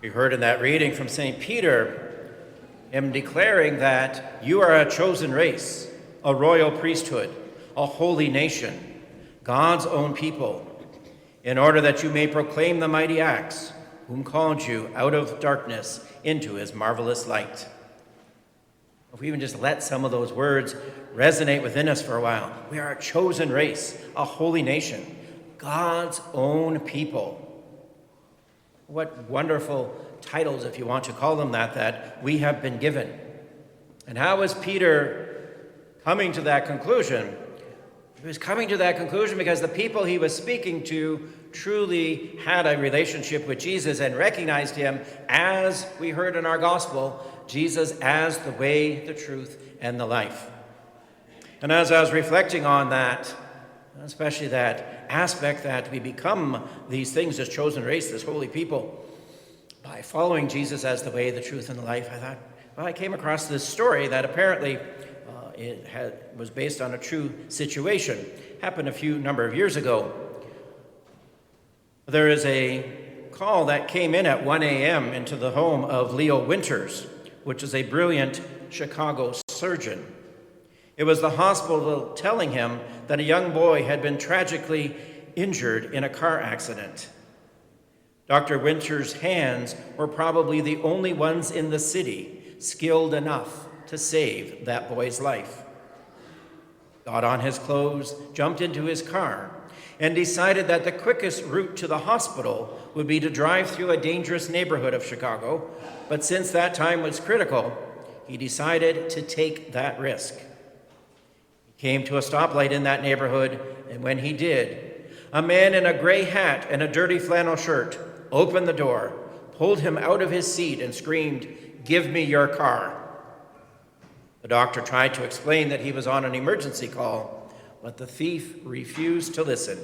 We heard in that reading from St. Peter, him declaring that you are a chosen race, a royal priesthood, a holy nation, God's own people, in order that you may proclaim the mighty acts, whom called you out of darkness into his marvelous light. If we even just let some of those words resonate within us for a while, we are a chosen race, a holy nation, God's own people. What wonderful titles, if you want to call them that we have been given. And how was Peter coming to that conclusion? He was coming to that conclusion because the people he was speaking to truly had a relationship with Jesus and recognized him, as we heard in our gospel, Jesus as the way, the truth, and the life. And as I was reflecting on that, especially that aspect that we become these things, this chosen race, this holy people, by following Jesus as the way, the truth, and the life, I thought, well, I came across this story that apparently was based on a true situation. Happened a number of years ago. There is a call that came in at 1 a.m. into the home of Leo Winters, which is a brilliant Chicago surgeon. It was the hospital telling him that a young boy had been tragically injured in a car accident. Dr. Winters' hands were probably the only ones in the city skilled enough to save that boy's life. Got on his clothes, jumped into his car, and decided that the quickest route to the hospital would be to drive through a dangerous neighborhood of Chicago. But since that time was critical, he decided to take that risk. He came to a stoplight in that neighborhood, and when he did, a man in a gray hat and a dirty flannel shirt opened the door, pulled him out of his seat, and screamed, "Give me your car." The doctor tried to explain that he was on an emergency call, but the thief refused to listen.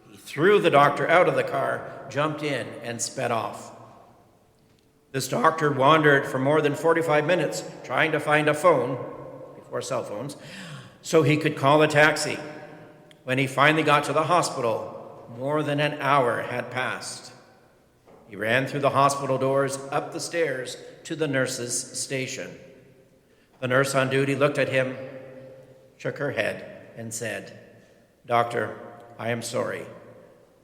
He threw the doctor out of the car, jumped in, and sped off. This doctor wandered for more than 45 minutes trying to find a phone, before cell phones, so he could call a taxi. When he finally got to the hospital, more than an hour had passed. He ran through the hospital doors, up the stairs to the nurse's station. The nurse on duty looked at him, shook her head, and said, "Doctor, I am sorry,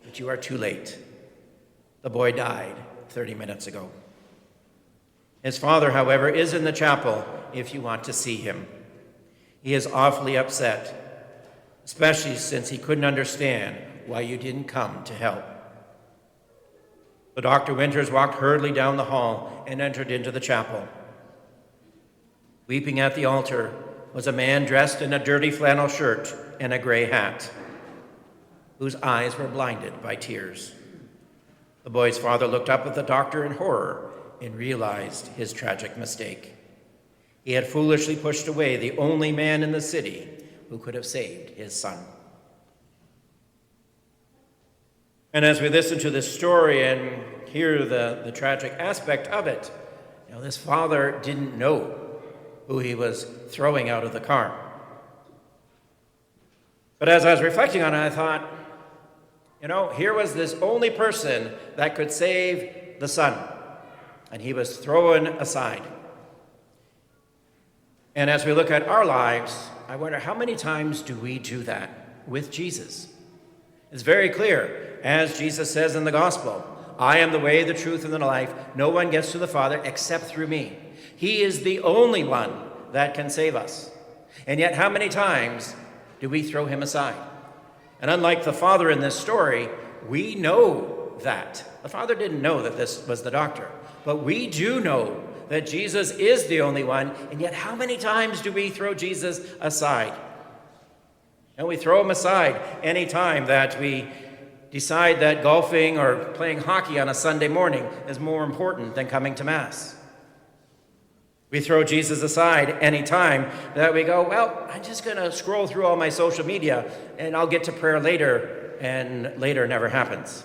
but you are too late. The boy died 30 minutes ago." His father, however, is in the chapel if you want to see him. He is awfully upset, especially since he couldn't understand why you didn't come to help. So Dr. Winters walked hurriedly down the hall and entered into the chapel. Weeping at the altar was a man dressed in a dirty flannel shirt and a gray hat, whose eyes were blinded by tears. The boy's father looked up at the doctor in horror and realized his tragic mistake. He had foolishly pushed away the only man in the city who could have saved his son. And as we listen to this story and hear the tragic aspect of it, this father didn't know who he was throwing out of the car. But as I was reflecting on it, I thought, here was this only person that could save the son, and he was thrown aside. And as we look at our lives, I wonder how many times do we do that with Jesus? It's very clear, as Jesus says in the gospel, "I am the way, the truth, and the life. No one gets to the Father except through me." He is the only one that can save us. And yet, how many times do we throw him aside? And unlike the father in this story, we know that. The father didn't know that this was the doctor, but we do know that Jesus is the only one. And yet, how many times do we throw Jesus aside? And we throw him aside any time that we decide that golfing or playing hockey on a Sunday morning is more important than coming to Mass. We throw Jesus aside any time that we go, well, I'm just going to scroll through all my social media and I'll get to prayer later, and later never happens.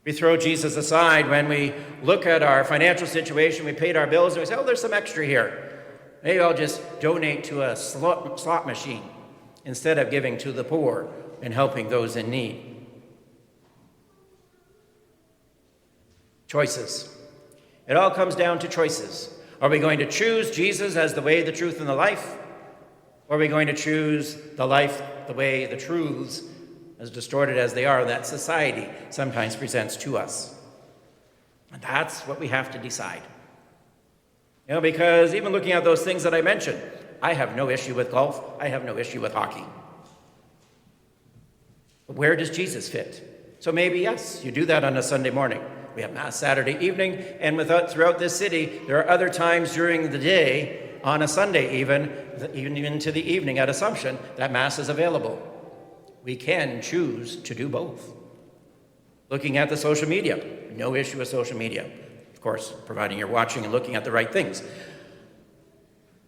We throw Jesus aside when we look at our financial situation, we paid our bills, and we say, oh, there's some extra here. Maybe I'll just donate to a slot machine instead of giving to the poor and helping those in need. Choices. It all comes down to choices. Are we going to choose Jesus as the way, the truth, and the life? Or are we going to choose the life, the way, the truths, as distorted as they are, that society sometimes presents to us? And that's what we have to decide. Because even looking at those things that I mentioned, I have no issue with golf. I have no issue with hockey. But where does Jesus fit? So maybe, yes, you do that on a Sunday morning. We have Mass Saturday evening, and throughout this city, there are other times during the day, on a Sunday even into the evening at Assumption, that Mass is available. We can choose to do both. Looking at the social media, no issue with social media. Of course, providing you're watching and looking at the right things.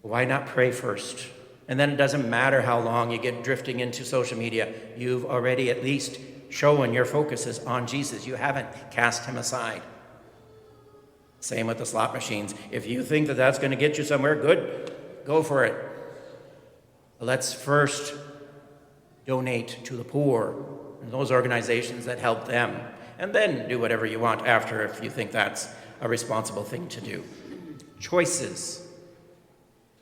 Why not pray first? And then it doesn't matter how long you get drifting into social media. You've already at least shown your focus is on Jesus. You haven't cast him aside. Same with the slot machines. If you think that that's going to get you somewhere, good, go for it. But let's first donate to the poor and those organizations that help them, and then do whatever you want after if you think that's a responsible thing to do. Choices.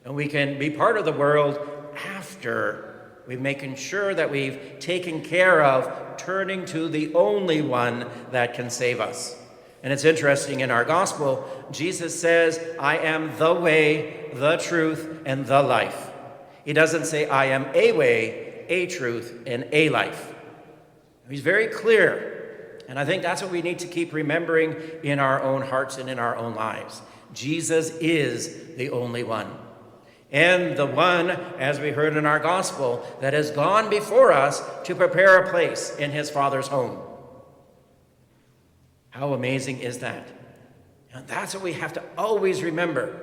And we can be part of the world after we've making sure that we've taken care of turning to the only one that can save us. And it's interesting, in our gospel, Jesus says, I am the way, the truth, and the life. He doesn't say, I am a way, a truth, and a life. He's very clear. And I think that's what we need to keep remembering in our own hearts and in our own lives. Jesus is the only one. And the one, as we heard in our gospel, that has gone before us to prepare a place in his Father's home. How amazing is that? And that's what we have to always remember,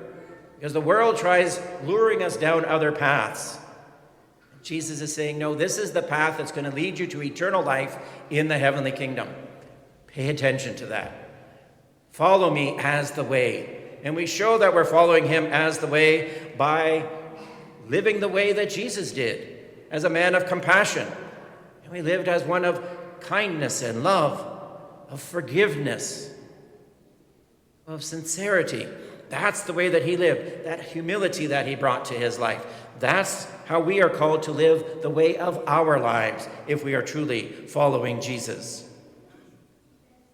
because the world tries luring us down other paths. Jesus is saying, no, this is the path that's going to lead you to eternal life in the heavenly kingdom. Pay attention to that. Follow me as the way. And we show that we're following him as the way by living the way that Jesus did, as a man of compassion. And we lived as one of kindness and love, of forgiveness, of sincerity. That's the way that he lived, that humility that he brought to his life. That's how we are called to live the way of our lives if we are truly following Jesus.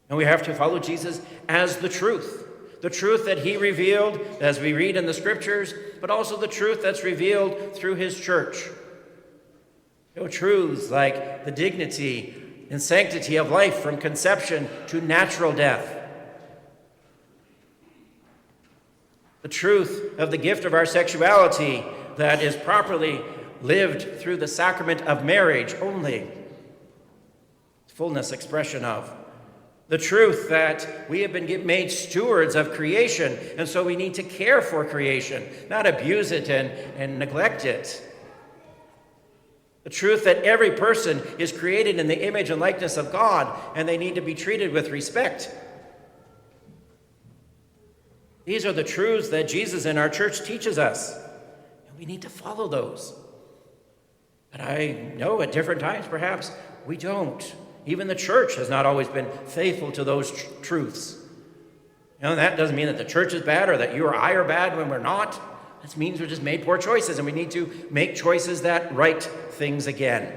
And we have to follow Jesus as the truth that he revealed, as we read in the scriptures, but also the truth that's revealed through his church. Truths like the dignity and sanctity of life from conception to natural death. The truth of the gift of our sexuality that is properly lived through the sacrament of marriage only. Fullness expression of. The truth that we have been made stewards of creation, and so we need to care for creation, not abuse it and neglect it. The truth that every person is created in the image and likeness of God, and they need to be treated with respect. These are the truths that Jesus in our church teaches us, and we need to follow those. But I know at different times, perhaps, we don't. Even the church has not always been faithful to those truths. That doesn't mean that the church is bad or that you or I are bad when we're not. That means we just made poor choices, and we need to make choices that right things again.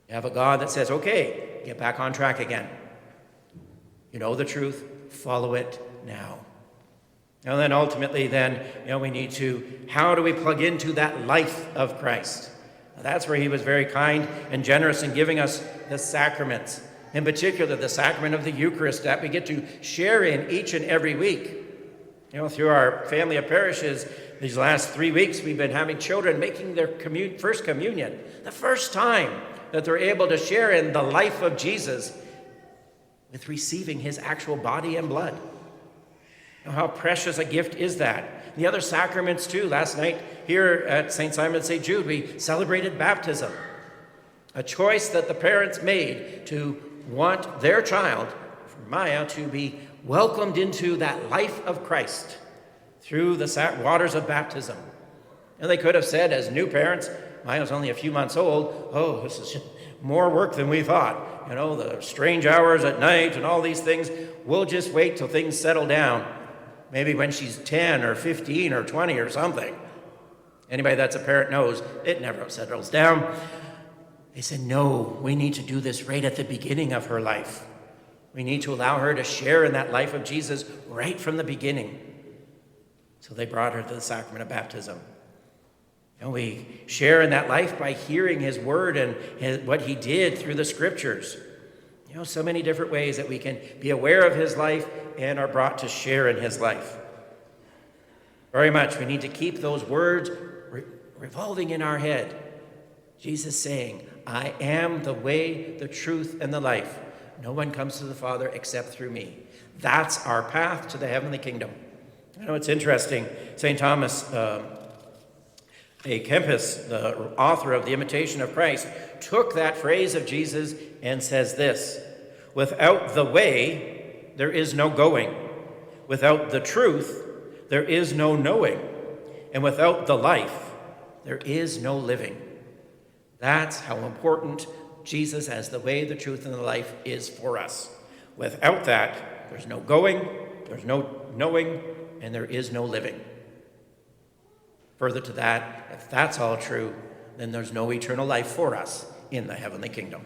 You have a God that says, okay, get back on track again. You know the truth, follow it now. And then ultimately we need to, how do we plug into that life of Christ? That's where he was very kind and generous in giving us the sacraments, in particular the sacrament of the Eucharist that we get to share in each and every week. Through our family of parishes, these last 3 weeks, we've been having children making their first communion, the first time that they're able to share in the life of Jesus with receiving his actual body and blood. How precious a gift is that? The other sacraments too. Last night here at St. Simon and St. Jude, we celebrated baptism, a choice that the parents made to want their child, Maya, to be welcomed into that life of Christ through the waters of baptism. And they could have said, as new parents, Maya's only a few months old, more work than we thought. You know, the strange hours at night and all these things. We'll just wait till things settle down. Maybe when she's 10 or 15 or 20 or something. Anybody that's a parent knows it never settles down. They said, no, we need to do this right at the beginning of her life. We need to allow her to share in that life of Jesus right from the beginning. So they brought her to the sacrament of baptism. And we share in that life by hearing his word and what he did through the scriptures. You know, so many different ways that we can be aware of his life and are brought to share in his life. Very much, we need to keep those words revolving in our head. Jesus saying, I am the way, the truth, and the life. No one comes to the Father except through me. That's our path to the heavenly kingdom. I know it's interesting. St. Thomas A. Kempis, the author of The Imitation of Christ, took that phrase of Jesus and says this: without the way, there is no going. Without the truth, there is no knowing. And without the life, there is no living. That's how important Jesus as the way, the truth, and the life is for us. Without that, there's no going, there's no knowing, and there is no living. Further to that, if that's all true, then there's no eternal life for us in the heavenly kingdom.